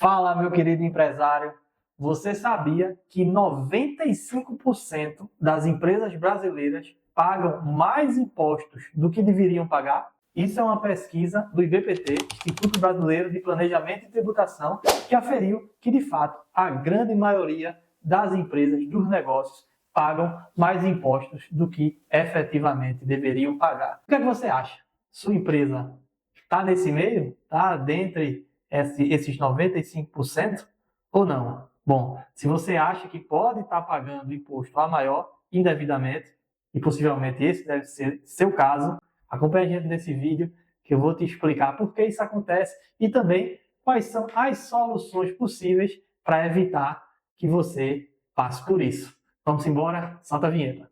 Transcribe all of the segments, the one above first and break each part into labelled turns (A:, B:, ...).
A: Fala, meu querido empresário. Você sabia que 95% das empresas brasileiras pagam mais impostos do que deveriam pagar? Isso é uma pesquisa do IBPT, Instituto Brasileiro de Planejamento e Tributação, que aferiu que, de fato, a grande maioria das empresas, dos negócios, pagam mais impostos do que efetivamente deveriam pagar. O que é que você acha? Sua empresa está nesse meio? Está dentre esses 95% ou não? Bom, se você acha que pode estar pagando imposto a maior indevidamente, e possivelmente esse deve ser seu caso, acompanhe a gente nesse vídeo que eu vou te explicar por que isso acontece e também quais são as soluções possíveis para evitar que você passe por isso. Vamos embora? Solta a vinheta.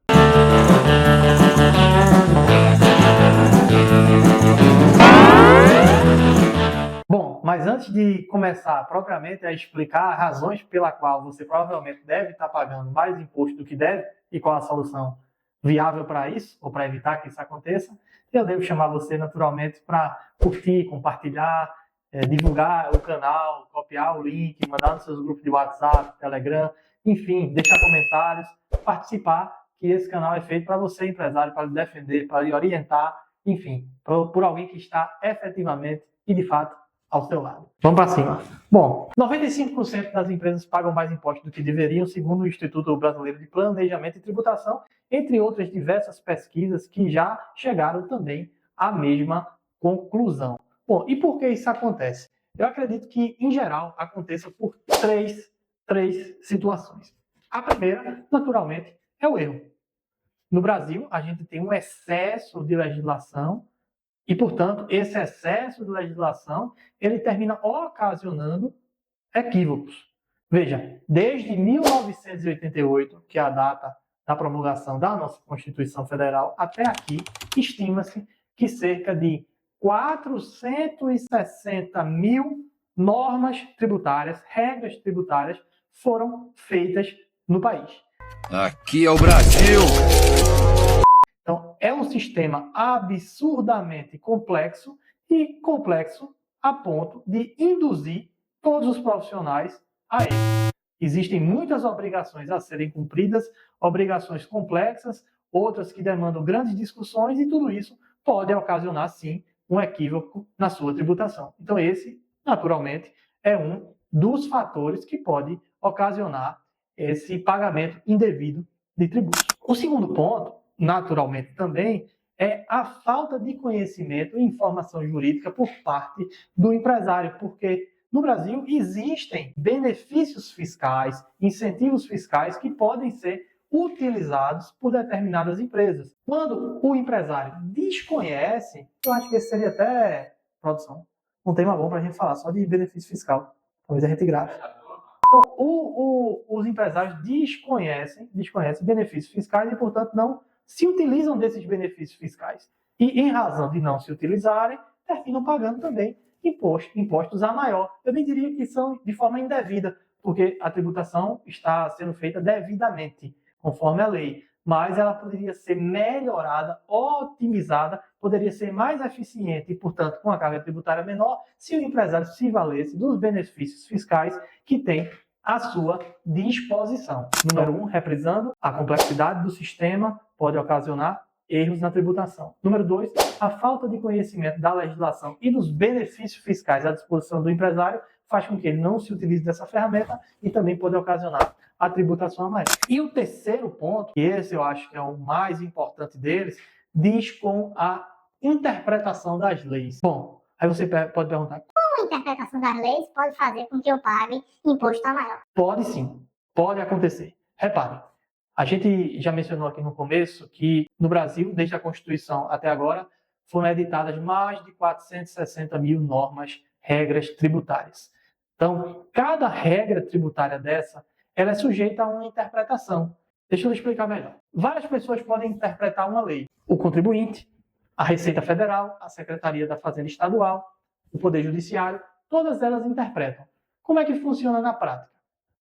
A: Bom, mas antes de começar propriamente a explicar as razões pela qual você provavelmente deve estar pagando mais imposto do que deve e qual a solução viável para isso, ou para evitar que isso aconteça, eu devo chamar você naturalmente para curtir, compartilhar, divulgar o canal, copiar o link, mandar nos seus grupos de WhatsApp, Telegram, enfim, deixar comentários, participar, que esse canal é feito para você, empresário, para lhe defender, para lhe orientar, enfim, por alguém que está efetivamente e de fato ao seu lado. Vamos para cima. Bom, 95% das empresas pagam mais impostos do que deveriam, segundo o Instituto Brasileiro de Planejamento e Tributação, entre outras diversas pesquisas que já chegaram também à mesma conclusão. Bom, e por que isso acontece? Eu acredito que, em geral, aconteça por três situações. A primeira, naturalmente, é o erro. No Brasil, a gente tem um excesso de legislação e, portanto, esse excesso de legislação ele termina ocasionando equívocos. Veja, desde 1988, que é a data da promulgação da nossa Constituição Federal, até aqui, estima-se que cerca de 460 mil normas tributárias, regras tributárias, foram feitas no país.
B: Aqui é o Brasil!
A: Então, é um sistema absurdamente complexo e complexo a ponto de induzir todos os profissionais a ele. Existem muitas obrigações a serem cumpridas, obrigações complexas, outras que demandam grandes discussões, e tudo isso pode ocasionar, sim, um equívoco na sua tributação. Então, esse, naturalmente, é um dos fatores que pode ocasionar esse pagamento indevido de tributos. O segundo ponto, naturalmente também, é a falta de conhecimento e informação jurídica por parte do empresário, porque no Brasil existem benefícios fiscais, incentivos fiscais que podem ser utilizados por determinadas empresas. Quando o empresário desconhece, eu acho que esse seria até, produção, um tema bom para a gente falar só de benefício fiscal. Talvez a gente grave. Então, os empresários desconhecem benefícios fiscais e, portanto, não se utilizam desses benefícios fiscais. E, em razão de não se utilizarem, terminam pagando também impostos a maior. Eu nem diria que são de forma indevida, porque a tributação está sendo feita devidamente, conforme a lei. Mas ela poderia ser melhorada, otimizada, poderia ser mais eficiente e, portanto, com a carga tributária menor, se o empresário se valesse dos benefícios fiscais que tem à sua disposição. Número 1, reprisando, a complexidade do sistema pode ocasionar erros na tributação. Número 2, a falta de conhecimento da legislação e dos benefícios fiscais à disposição do empresário faz com que ele não se utilize dessa ferramenta e também pode ocasionar a tributação a mais. E o terceiro ponto, e esse eu acho que é o mais importante deles, diz com a interpretação das leis. Bom, aí você pode perguntar,
C: como a interpretação das leis pode fazer com que eu pague imposto a maior?
A: Pode sim, pode acontecer. Repare, a gente já mencionou aqui no começo que no Brasil, desde a Constituição até agora, foram editadas mais de 460 mil normas, regras tributárias. Então, cada regra tributária dessa, ela é sujeita a uma interpretação. Deixa eu explicar melhor. Várias pessoas podem interpretar uma lei. O contribuinte, a Receita Federal, a Secretaria da Fazenda Estadual, o Poder Judiciário, todas elas interpretam. Como é que funciona na prática?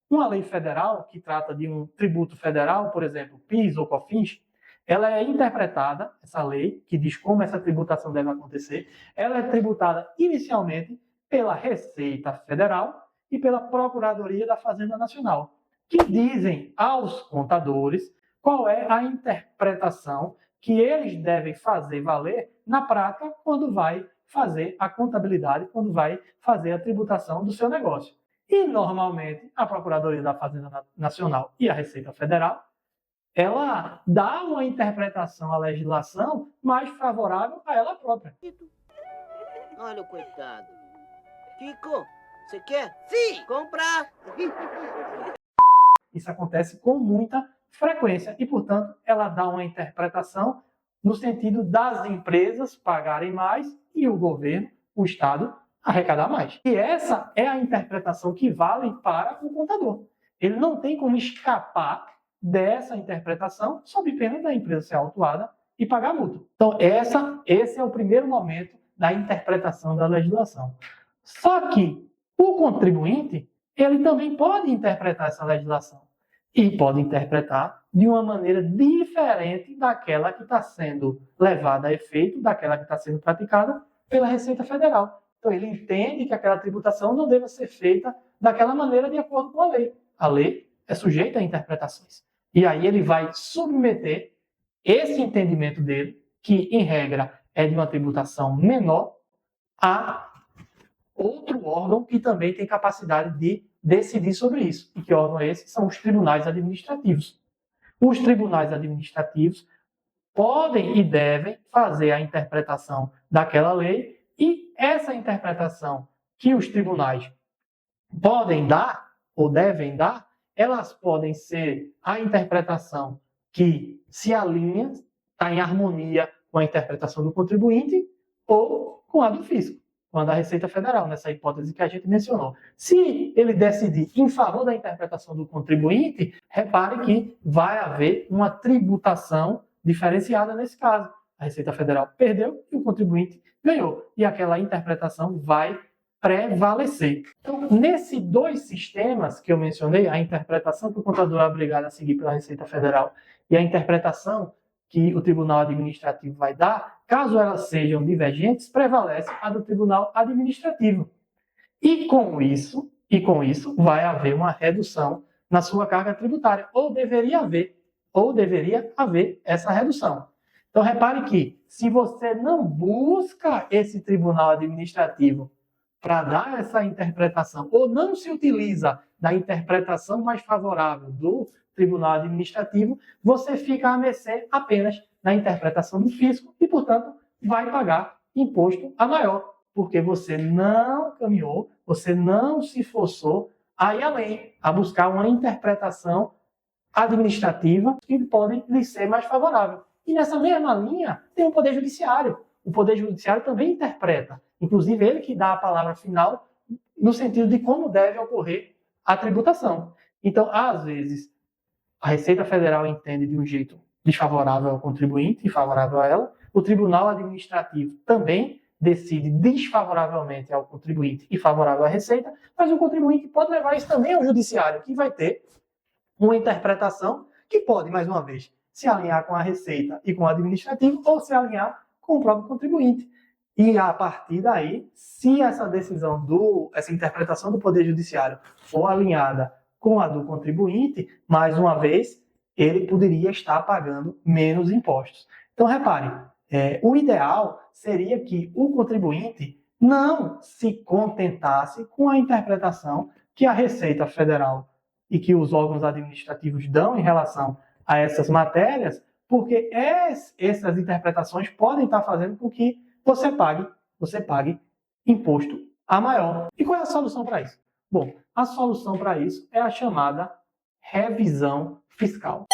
A: Uma lei federal, que trata de um tributo federal, por exemplo, PIS ou COFINS, ela é interpretada, essa lei, que diz como essa tributação deve acontecer, ela é tributada inicialmente pela Receita Federal e pela Procuradoria da Fazenda Nacional, que dizem aos contadores qual é a interpretação que eles devem fazer valer na prática quando vai fazer a contabilidade, quando vai fazer a tributação do seu negócio. E, normalmente, a Procuradoria da Fazenda Nacional e a Receita Federal, ela dá uma interpretação à legislação mais favorável a ela própria.
D: Olha o coitado. Kiko, você quer? Sim! Comprar!
A: Isso acontece com muita frequência e, portanto, ela dá uma interpretação no sentido das empresas pagarem mais e o governo, o Estado, arrecadar mais. E essa é a interpretação que vale para o contador. Ele não tem como escapar dessa interpretação sob pena da empresa ser autuada e pagar multa. Então, esse é o primeiro momento da interpretação da legislação. Só que o contribuinte, ele também pode interpretar essa legislação e pode interpretar de uma maneira diferente daquela que está sendo levada a efeito, daquela que está sendo praticada pela Receita Federal. Então, ele entende que aquela tributação não deve ser feita daquela maneira de acordo com a lei. A lei é sujeita a interpretações. E aí ele vai submeter esse entendimento dele, que, em regra, é de uma tributação menor, a outro órgão que também tem capacidade de decidir sobre isso. E que órgão é esse? São os tribunais administrativos. Os tribunais administrativos podem e devem fazer a interpretação daquela lei, e essa interpretação que os tribunais podem dar ou devem dar, elas podem ser a interpretação que se alinha, está em harmonia com a interpretação do contribuinte ou com a do fisco, com a da Receita Federal, nessa hipótese que a gente mencionou. Se ele decidir em favor da interpretação do contribuinte, repare que vai haver uma tributação diferenciada nesse caso. A Receita Federal perdeu e o contribuinte ganhou. E aquela interpretação vai prevalecer. Então, nesses dois sistemas que eu mencionei, a interpretação que o contador é obrigado a seguir pela Receita Federal e a interpretação que o Tribunal Administrativo vai dar, caso elas sejam divergentes, prevalece a do Tribunal Administrativo. E com isso vai haver uma redução na sua carga tributária, ou deveria haver essa redução. Então, repare que, se você não busca esse Tribunal Administrativo para dar essa interpretação, ou não se utiliza da interpretação mais favorável do Tribunal Administrativo, você fica à mercê apenas da interpretação do fisco e, portanto, vai pagar imposto a maior, porque você não caminhou, você não se esforçou a ir além, a buscar uma interpretação administrativa que pode lhe ser mais favorável. E nessa mesma linha tem o Poder Judiciário. O Poder Judiciário também interpreta, inclusive ele que dá a palavra final no sentido de como deve ocorrer a tributação. Então, às vezes, a Receita Federal entende de um jeito desfavorável ao contribuinte e favorável a ela. O Tribunal Administrativo também decide desfavoravelmente ao contribuinte e favorável à Receita, mas o contribuinte pode levar isso também ao Judiciário, que vai ter uma interpretação que pode, mais uma vez, se alinhar com a Receita e com o Administrativo ou se alinhar com o próprio contribuinte. E, a partir daí, se essa decisão, essa interpretação do Poder Judiciário for alinhada com a do contribuinte, mais uma vez, ele poderia estar pagando menos impostos. Então, repare, o ideal seria que o contribuinte não se contentasse com a interpretação que a Receita Federal e que os órgãos administrativos dão em relação a essas matérias, porque essas interpretações podem estar fazendo com que você pague imposto a maior. E qual é a solução para isso? Bom, a solução para isso é a chamada revisão fiscal.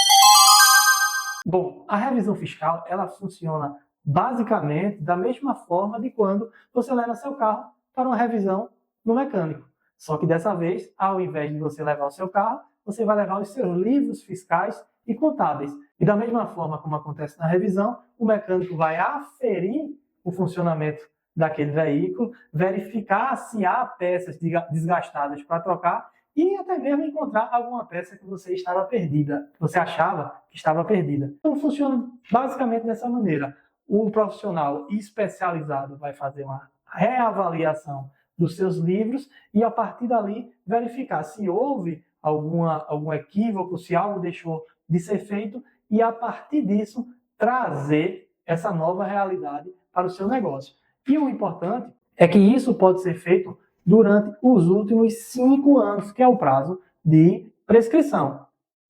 A: Bom, a revisão fiscal, ela funciona basicamente da mesma forma de quando você leva seu carro para uma revisão no mecânico. Só que dessa vez, ao invés de você levar o seu carro, você vai levar os seus livros fiscais e contábeis. E da mesma forma como acontece na revisão, o mecânico vai aferir o funcionamento daquele veículo, verificar se há peças desgastadas para trocar e até mesmo encontrar alguma peça que você estava perdida, que você achava que estava perdida. Então funciona basicamente dessa maneira. O profissional especializado vai fazer uma reavaliação dos seus livros e, a partir dali, verificar se houve algum equívoco, se algo deixou de ser feito e, a partir disso, trazer essa nova realidade para o seu negócio. E o importante é que isso pode ser feito durante os últimos 5 anos, que é o prazo de prescrição.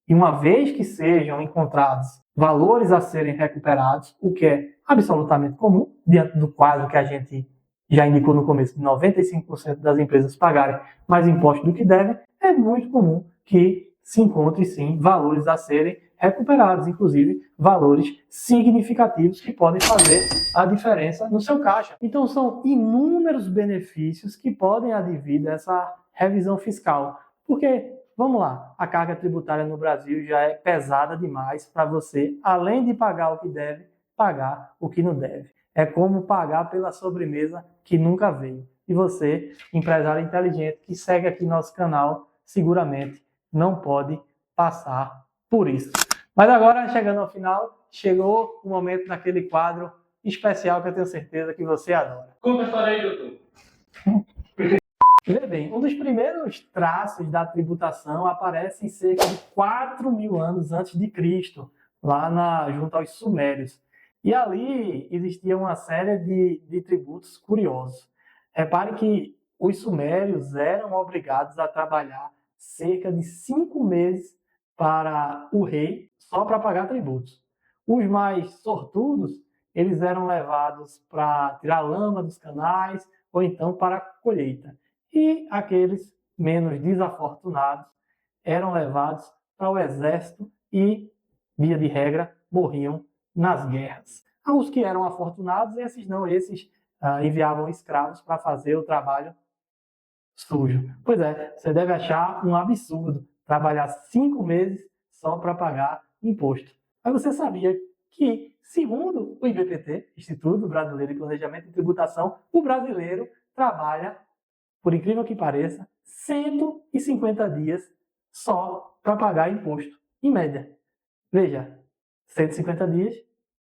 A: E uma vez que sejam encontrados valores a serem recuperados, o que é absolutamente comum, diante do quadro que a gente já indicou no começo, de 95% das empresas pagarem mais impostos do que devem, é muito comum que se encontre, sim, valores a serem recuperados, inclusive valores significativos que podem fazer a diferença no seu caixa. Então, são inúmeros benefícios que podem advir dessa revisão fiscal. Porque, vamos lá, a carga tributária no Brasil já é pesada demais para você, além de pagar o que deve, pagar o que não deve. É como pagar pela sobremesa que nunca veio. E você, empresário inteligente que segue aqui nosso canal, seguramente não pode passar por isso. Mas agora, chegando ao final, chegou o momento daquele quadro especial que eu tenho certeza que você adora.
E: Conta a história aí, doutor.
A: Vê bem, um dos primeiros traços da tributação aparece em cerca de 4.000 anos antes de Cristo, lá junto aos Sumérios. E ali existia uma série de tributos curiosos. Repare que os Sumérios eram obrigados a trabalhar cerca de 5 meses para o rei, só para pagar tributos. Os mais sortudos, eles eram levados para tirar lama dos canais ou então para a colheita. E aqueles menos desafortunados eram levados para o exército e, via de regra, morriam nas guerras. Os que eram afortunados, esses não, esses enviavam escravos para fazer o trabalho sujo. Pois é, você deve achar um absurdo trabalhar 5 meses só para pagar imposto. Mas você sabia que, segundo o IBPT, Instituto Brasileiro de Planejamento e Tributação, o brasileiro trabalha, por incrível que pareça, 150 dias só para pagar imposto, em média. Veja, 150 dias,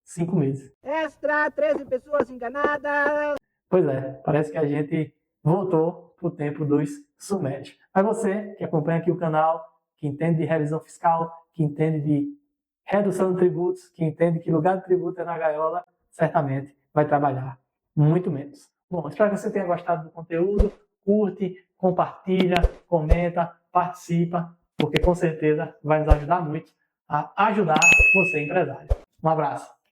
A: 5 meses.
D: Extra, 13 pessoas enganadas.
A: Pois é, parece que a gente voltou para o tempo dos sumérios. Mas você que acompanha aqui o canal, que entende de revisão fiscal, que entende de redução de tributos, que entende que lugar de tributo é na gaiola, certamente vai trabalhar muito menos. Bom, espero que você tenha gostado do conteúdo. Curte, compartilha, comenta, participa, porque com certeza vai nos ajudar muito a ajudar você, empresário. Um abraço.